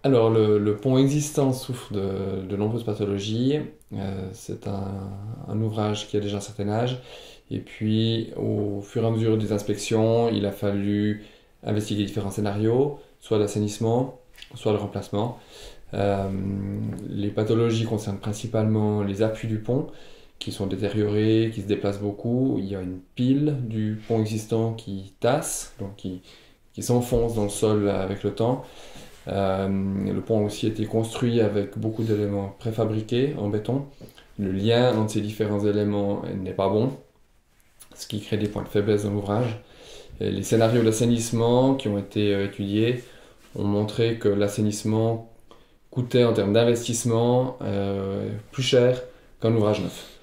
Alors, le pont existant souffre de nombreuses pathologies. C'est un ouvrage qui a déjà un certain âge. Et puis, au fur et à mesure des inspections, il a fallu investiguer différents scénarios, soit l'assainissement, soit le remplacement. Euh, les pathologies concernent principalement les appuis du pont, qui sont détériorés, qui se déplacent beaucoup. Il y a une pile du pont existant qui tasse, donc qui s'enfonce dans le sol avec le temps. Le pont a aussi été construit avec beaucoup d'éléments préfabriqués en béton. Le lien entre ces différents éléments n'est pas bon, ce qui crée des points de faiblesse dans l'ouvrage. Et les scénarios d'assainissement qui ont été étudiés ont montré que l'assainissement coûtait en termes d'investissement plus cher qu'un ouvrage neuf.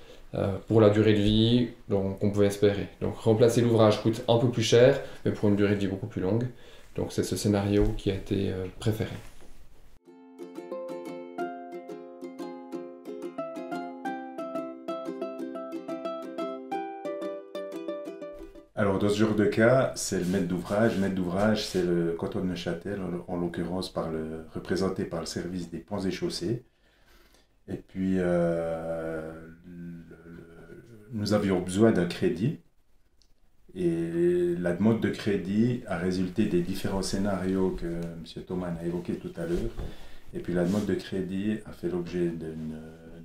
Pour la durée de vie qu'on pouvait espérer. Donc remplacer l'ouvrage coûte un peu plus cher, mais pour une durée de vie beaucoup plus longue. Donc c'est ce scénario qui a été préféré. Alors, dans ce genre de cas, c'est le maître d'ouvrage. Le maître d'ouvrage, c'est le canton de Neuchâtel, en l'occurrence représenté par le service des ponts et chaussées. Et puis, nous avions besoin d'un crédit. Et la demande de crédit a résulté des différents scénarios que M. Thomas a évoqués tout à l'heure. Et puis, la demande de crédit a fait l'objet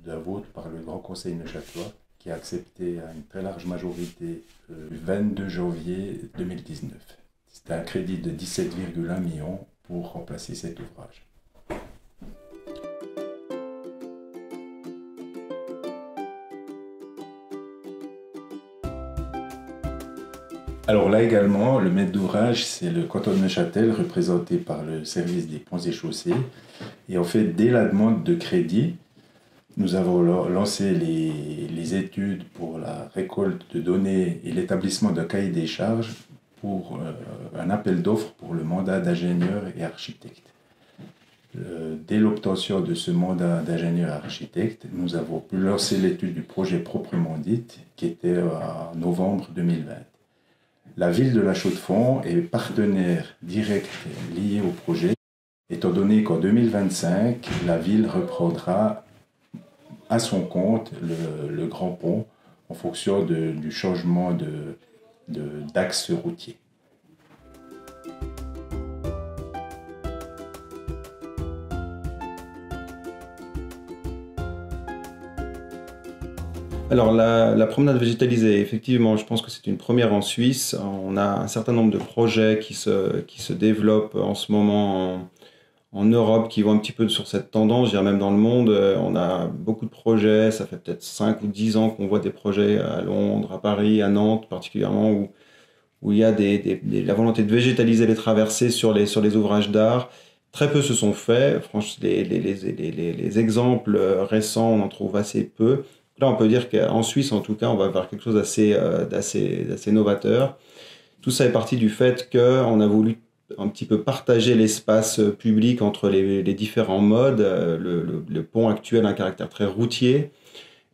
d'un vote par le Grand Conseil neuchâtelois, qui a accepté à une très large majorité le 22 janvier 2019. C'était un crédit de 17,1 millions pour remplacer cet ouvrage. Alors là également, le maître d'ouvrage, c'est le canton de Neuchâtel, représenté par le service des ponts et chaussées. Et en fait, dès la demande de crédit, nous avons lancé les études pour la récolte de données et l'établissement d'un cahier des charges pour un appel d'offres pour le mandat d'ingénieur et architecte. Dès l'obtention de ce mandat d'ingénieur et architecte, nous avons pu lancer l'étude du projet proprement dit, qui était en novembre 2020. La ville de La Chaux-de-Fonds est partenaire direct lié au projet, étant donné qu'en 2025, la ville reprendra à son compte le grand pont en fonction du changement d'axe routier. Alors la promenade végétalisée, effectivement, je pense que c'est une première en Suisse. On a un certain nombre de projets qui se développent en ce moment en Europe qui vont un petit peu sur cette tendance, je dirais même dans le monde. On a beaucoup de projets, ça fait peut-être 5 ou 10 ans qu'on voit des projets à Londres, à Paris, à Nantes particulièrement, où il y a la volonté de végétaliser les traversées sur les ouvrages d'art. Très peu se sont faits. Franchement, les exemples récents, on en trouve assez peu. Là, on peut dire qu'en Suisse, en tout cas, on va vers quelque chose d'assez novateur. Tout ça est parti du fait qu'on a voulu un petit peu partager l'espace public entre les différents modes. Le pont actuel a un caractère très routier.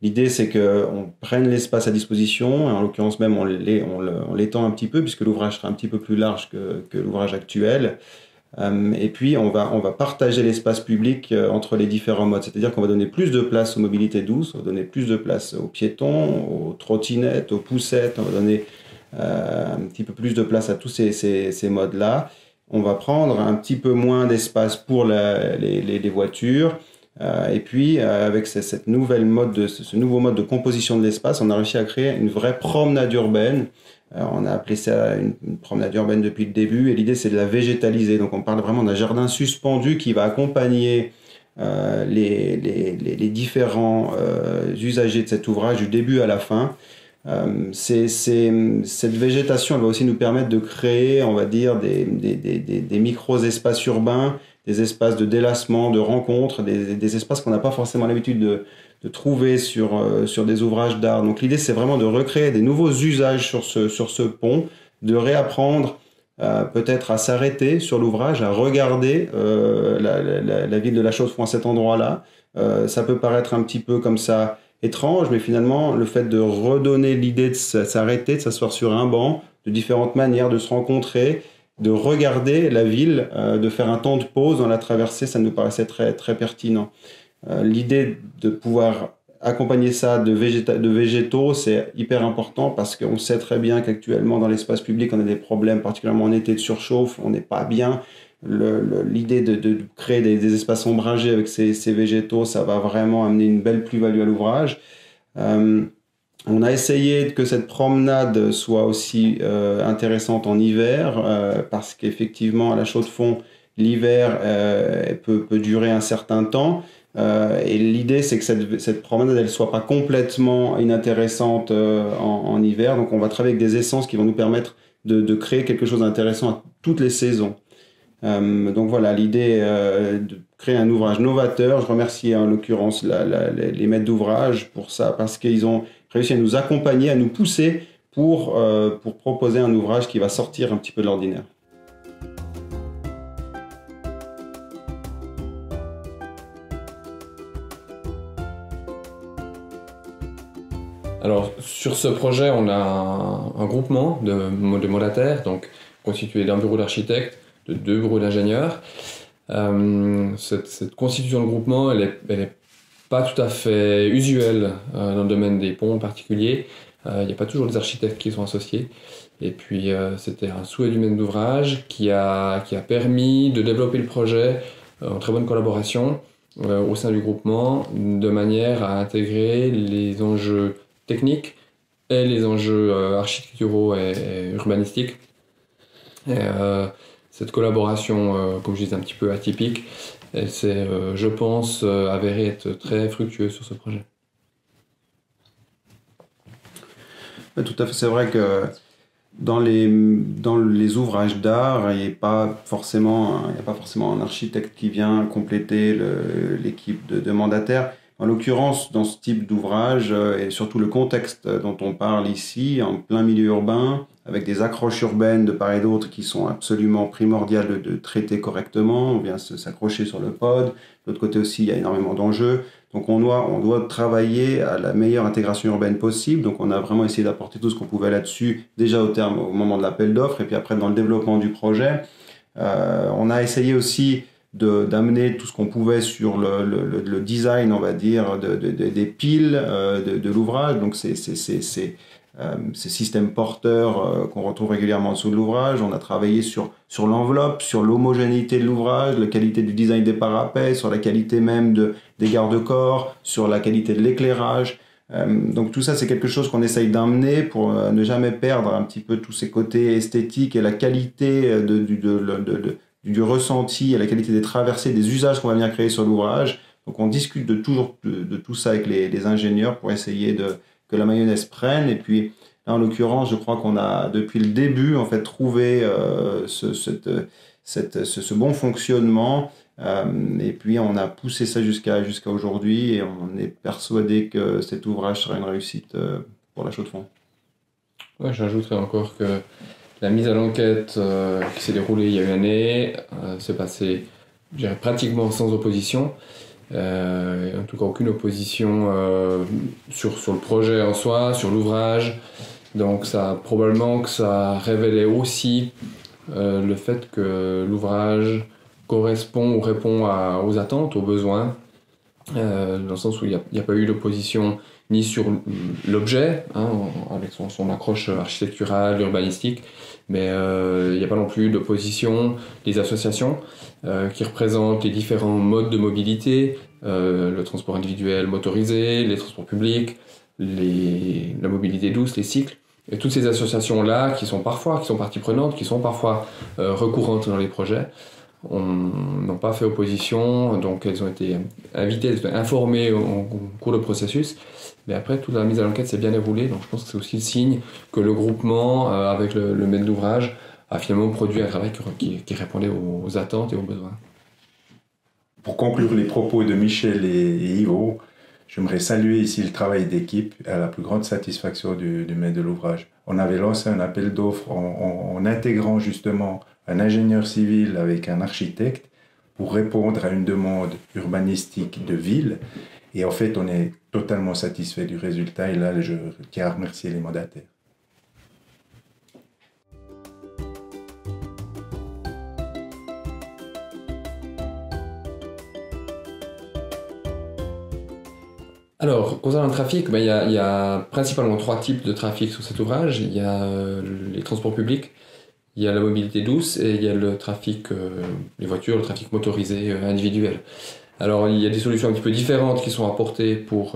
L'idée, c'est qu'on prenne l'espace à disposition, et en l'occurrence même, on l'étend un petit peu, puisque l'ouvrage sera un petit peu plus large que l'ouvrage actuel. Et puis, on va partager l'espace public entre les différents modes. C'est-à-dire qu'on va donner plus de place aux mobilités douces, on va donner plus de place aux piétons, aux trottinettes, aux poussettes, on va donner un petit peu plus de place à tous ces modes-là. On va prendre un petit peu moins d'espace pour les voitures. Et puis, avec ce nouveau mode de composition de l'espace, on a réussi à créer une vraie promenade urbaine. On a appelé ça une promenade urbaine depuis le début, et l'idée c'est de la végétaliser. Donc on parle vraiment d'un jardin suspendu qui va accompagner les différents usagers de cet ouvrage du début à la fin. Cette végétation, elle va aussi nous permettre de créer, on va dire, des micro-espaces urbains, des espaces de délassement, de rencontres, des espaces qu'on n'a pas forcément l'habitude de trouver sur des ouvrages d'art. Donc l'idée, c'est vraiment de recréer des nouveaux usages sur ce pont, de réapprendre peut-être à s'arrêter sur l'ouvrage, à regarder la ville de La Chaux-de-Fonds à cet endroit-là. Ça peut paraître un petit peu comme ça étrange, mais finalement, le fait de redonner l'idée de s'arrêter, de s'asseoir sur un banc, de différentes manières de se rencontrer, de regarder la ville, de faire un temps de pause dans la traversée, ça nous paraissait très, très pertinent. L'idée de pouvoir accompagner ça de végétaux, c'est hyper important parce qu'on sait très bien qu'actuellement dans l'espace public, on a des problèmes, particulièrement en été de surchauffe, on n'est pas bien. L'idée de créer des espaces ombragés avec ces végétaux, ça va vraiment amener une belle plus-value à l'ouvrage. On a essayé que cette promenade soit aussi intéressante en hiver parce qu'effectivement, à la Chaux-de-Fonds, l'hiver peut durer un certain temps. Et l'idée, c'est que cette promenade, elle soit pas complètement inintéressante en hiver. Donc, on va travailler avec des essences qui vont nous permettre de créer quelque chose d'intéressant à toutes les saisons. Donc voilà, l'idée de créer un ouvrage novateur. Je remercie en l'occurrence les maîtres d'ouvrage pour ça, parce qu'ils ont réussi à nous accompagner, à nous pousser pour proposer un ouvrage qui va sortir un petit peu de l'ordinaire. Alors, sur ce projet, on a un groupement de mandataires, donc constitué d'un bureau d'architecte, de 2 bureaux d'ingénieurs. Cette constitution de groupement, elle est pas tout à fait usuelle dans le domaine des ponts en particulier. Il n'y a pas toujours des architectes qui sont associés. Et puis, c'était un souhait du maître d'ouvrage qui a permis de développer le projet en très bonne collaboration au sein du groupement, de manière à intégrer les enjeux techniques et les enjeux architecturaux et urbanistiques. Et, cette collaboration, comme je disais, un petit peu atypique, elle s'est, je pense, avérée être très fructueuse sur ce projet. Tout à fait, c'est vrai que dans les ouvrages d'art, il n'y a pas forcément un architecte qui vient compléter l'équipe de mandataires. En l'occurrence, dans ce type d'ouvrage, et surtout le contexte dont on parle ici, en plein milieu urbain, avec des accroches urbaines de part et d'autre qui sont absolument primordiales de traiter correctement, on vient s'accrocher sur le pod. De l'autre côté aussi, il y a énormément d'enjeux. Donc on doit travailler à la meilleure intégration urbaine possible. Donc on a vraiment essayé d'apporter tout ce qu'on pouvait là-dessus, déjà au moment de l'appel d'offres, et puis après dans le développement du projet. On a essayé aussi d'amener tout ce qu'on pouvait sur le design, on va dire, des piles de l'ouvrage. Donc ces systèmes porteurs qu'on retrouve régulièrement en dessous de l'ouvrage. On a travaillé sur l'enveloppe, sur l'homogénéité de l'ouvrage, la qualité du design des parapets, sur la qualité même des garde-corps, sur la qualité de l'éclairage. Donc tout ça, c'est quelque chose qu'on essaye d'amener pour ne jamais perdre un petit peu tous ces côtés esthétiques et la qualité du ressenti, et la qualité des traversées, des usages qu'on va venir créer sur l'ouvrage. Donc on discute de tout ça avec les ingénieurs pour essayer que la mayonnaise prenne. Et puis là, en l'occurrence, je crois qu'on a depuis le début en fait trouvé ce bon fonctionnement. Et puis on a poussé ça jusqu'à aujourd'hui, et on est persuadé que cet ouvrage sera une réussite pour la Chaux-de-Fonds. Ouais, j'ajouterais encore que la mise à l'enquête qui s'est déroulée il y a une année s'est passée, je dirais, pratiquement sans opposition. En tout cas, aucune opposition sur le projet en soi, sur l'ouvrage. Donc probablement que ça révélait aussi le fait que l'ouvrage correspond ou répond aux attentes, aux besoins, dans le sens où il n'y a pas eu d'opposition ni sur l'objet, avec son accroche architecturale, urbanistique, mais il n'y a pas non plus d'opposition des associations qui représentent les différents modes de mobilité, le transport individuel motorisé, les transports publics, la mobilité douce, les cycles. Et toutes ces associations-là, qui sont partie prenante, qui sont parfois recourantes dans les projets, n'ont pas fait opposition, donc elles ont été invitées, elles ont été informées au cours du processus. Mais après, toute la mise à l'enquête s'est bien déroulée, donc je pense que c'est aussi le signe que le groupement, avec le maître d'ouvrage, a finalement produit un travail qui répondait aux attentes et aux besoins. Pour conclure les propos de Michel et Ivo, j'aimerais saluer ici le travail d'équipe à la plus grande satisfaction du maître de l'ouvrage. On avait lancé un appel d'offres en intégrant justement un ingénieur civil avec un architecte pour répondre à une demande urbanistique de ville. Et en fait, on est totalement satisfait du résultat. Et là, je tiens à remercier les mandataires. Alors, concernant le trafic, il y a principalement 3 types de trafic sur cet ouvrage. Il y a les transports publics, il y a la mobilité douce et il y a le trafic, les voitures, le trafic motorisé individuel. Alors, il y a des solutions un petit peu différentes qui sont apportées pour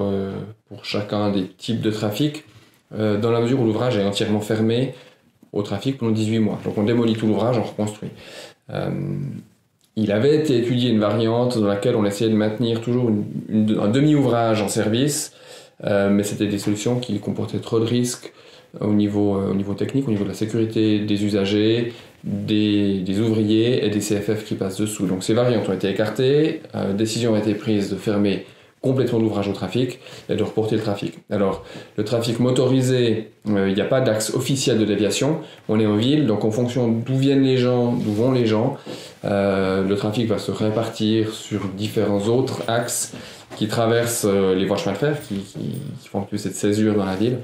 chacun des types de trafic, dans la mesure où l'ouvrage est entièrement fermé au trafic pendant 18 mois. Donc, on démolit tout l'ouvrage, on reconstruit. Il avait été étudié une variante dans laquelle on essayait de maintenir toujours un demi-ouvrage en service, mais c'était des solutions qui comportaient trop de risques au niveau technique, au niveau de la sécurité des usagers, des ouvriers et des CFF qui passent dessous. Donc ces variantes ont été écartées, décision a été prise de fermer complètement l'ouvrage au trafic et de reporter le trafic. Alors, le trafic motorisé, il n'y a pas d'axe officiel de déviation. On est en ville, donc en fonction d'où viennent les gens, d'où vont les gens, le trafic va se répartir sur différents autres axes qui traversent les voies chemin de fer, qui font un peu cette césure dans la ville.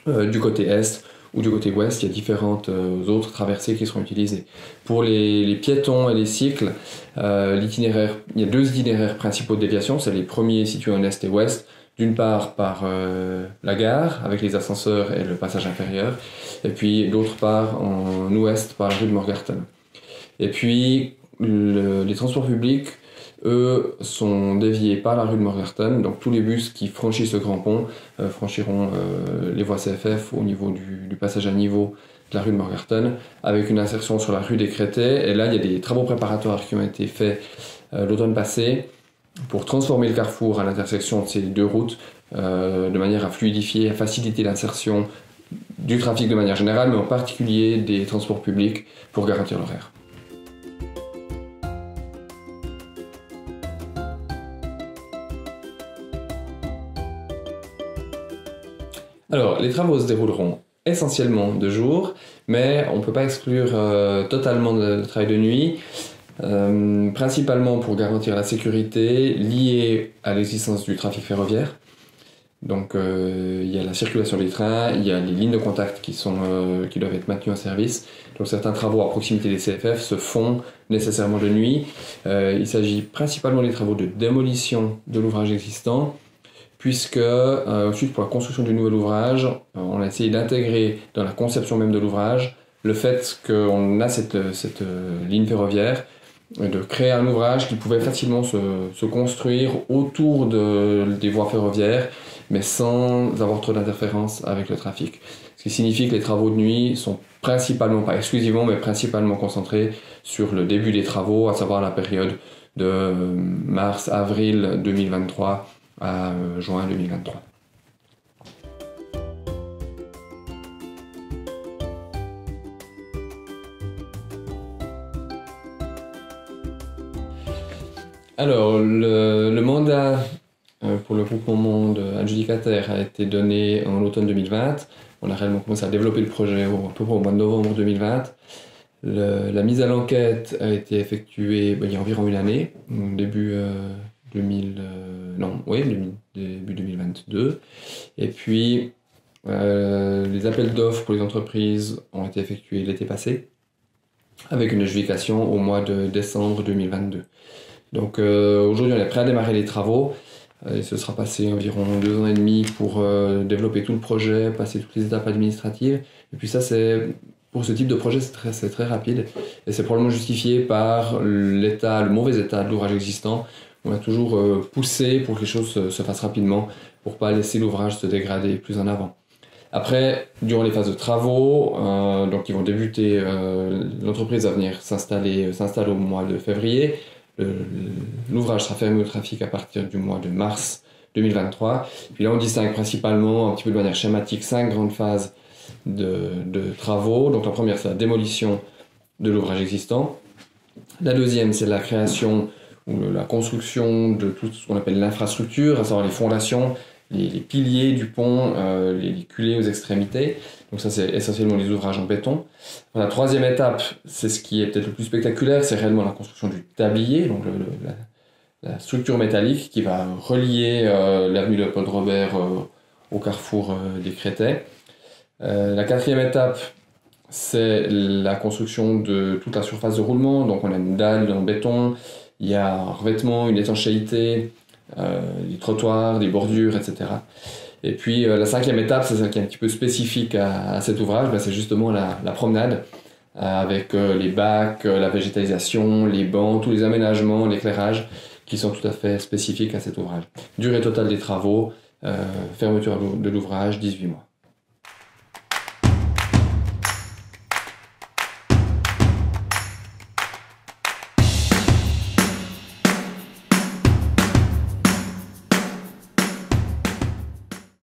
Du côté est ou du côté ouest, il y a différentes autres traversées qui seront utilisées. Pour les piétons et les cycles, l'itinéraire, il y a 2 itinéraires principaux de déviation. C'est les premiers situés en est et ouest, d'une part par la gare avec les ascenseurs et le passage inférieur, et puis d'autre part en ouest par la rue de Morgarten. Et puis les transports publics, eux, sont déviés par la rue de Morgarten, donc tous les bus qui franchissent le grand pont franchiront les voies CFF au niveau du passage à niveau de la rue de Morgarten, avec une insertion sur la rue des Crétais. Et là, il y a des travaux préparatoires qui ont été faits l'automne passé pour transformer le carrefour à l'intersection de ces 2 routes, de manière à fluidifier, à faciliter l'insertion du trafic de manière générale, mais en particulier des transports publics pour garantir l'horaire. Alors, les travaux se dérouleront essentiellement de jour, mais on ne peut pas exclure totalement le travail de nuit, principalement pour garantir la sécurité liée à l'existence du trafic ferroviaire. Donc, il y a la circulation des trains, il y a les lignes de contact qui doivent être maintenues en service. Donc, certains travaux à proximité des CFF se font nécessairement de nuit. Il s'agit principalement des travaux de démolition de l'ouvrage existant, puisque ensuite pour la construction du nouvel ouvrage, on a essayé d'intégrer dans la conception même de l'ouvrage le fait qu'on a cette ligne ferroviaire, de créer un ouvrage qui pouvait facilement se construire autour des voies ferroviaires, mais sans avoir trop d'interférences avec le trafic. Ce qui signifie que les travaux de nuit sont principalement, pas exclusivement, mais principalement concentrés sur le début des travaux, à savoir la période de mars-avril 2023 à juin 2023. Alors, le mandat pour le groupement adjudicataire a été donné en automne 2020. On a réellement commencé à développer le projet à peu près au mois de novembre 2020. La mise à l'enquête a été effectuée il y a environ une année, début 2022. Et puis, les appels d'offres pour les entreprises ont été effectués l'été passé, avec une adjudication au mois de décembre 2022. Donc aujourd'hui, on est prêt à démarrer les travaux. Il se sera passé environ 2 ans et demi pour développer tout le projet, passer toutes les étapes administratives. Et puis ça, pour ce type de projet, c'est très rapide. Et c'est probablement justifié par le mauvais état de l'ouvrage existant. On a toujours poussé pour que les choses se fassent rapidement, pour ne pas laisser l'ouvrage se dégrader plus en avant. Après, durant les phases de travaux, donc ils vont débuter, l'entreprise va venir s'installe au mois de février. L'ouvrage sera fermé au trafic à partir du mois de mars 2023. Puis là, on distingue principalement, un petit peu de manière schématique, 5 grandes phases de travaux. Donc la première, c'est la démolition de l'ouvrage existant. La deuxième, c'est la création ou la construction de tout ce qu'on appelle l'infrastructure, à savoir les fondations, les piliers du pont, les culées aux extrémités. Donc ça, c'est essentiellement les ouvrages en béton. La troisième étape, c'est ce qui est peut-être le plus spectaculaire, c'est réellement la construction du tablier, donc la structure métallique qui va relier l'avenue Léopold Robert au carrefour des Crétais. La quatrième étape, c'est la construction de toute la surface de roulement. Donc on a une dalle en béton, il y a un revêtement, une étanchéité, des trottoirs, des bordures, etc. Et puis la 5e étape, c'est celle qui est un petit peu spécifique à cet ouvrage, c'est justement la promenade, avec les bacs, la végétalisation, les bancs, tous les aménagements, l'éclairage, qui sont tout à fait spécifiques à cet ouvrage. Durée totale des travaux, fermeture de l'ouvrage, 18 mois.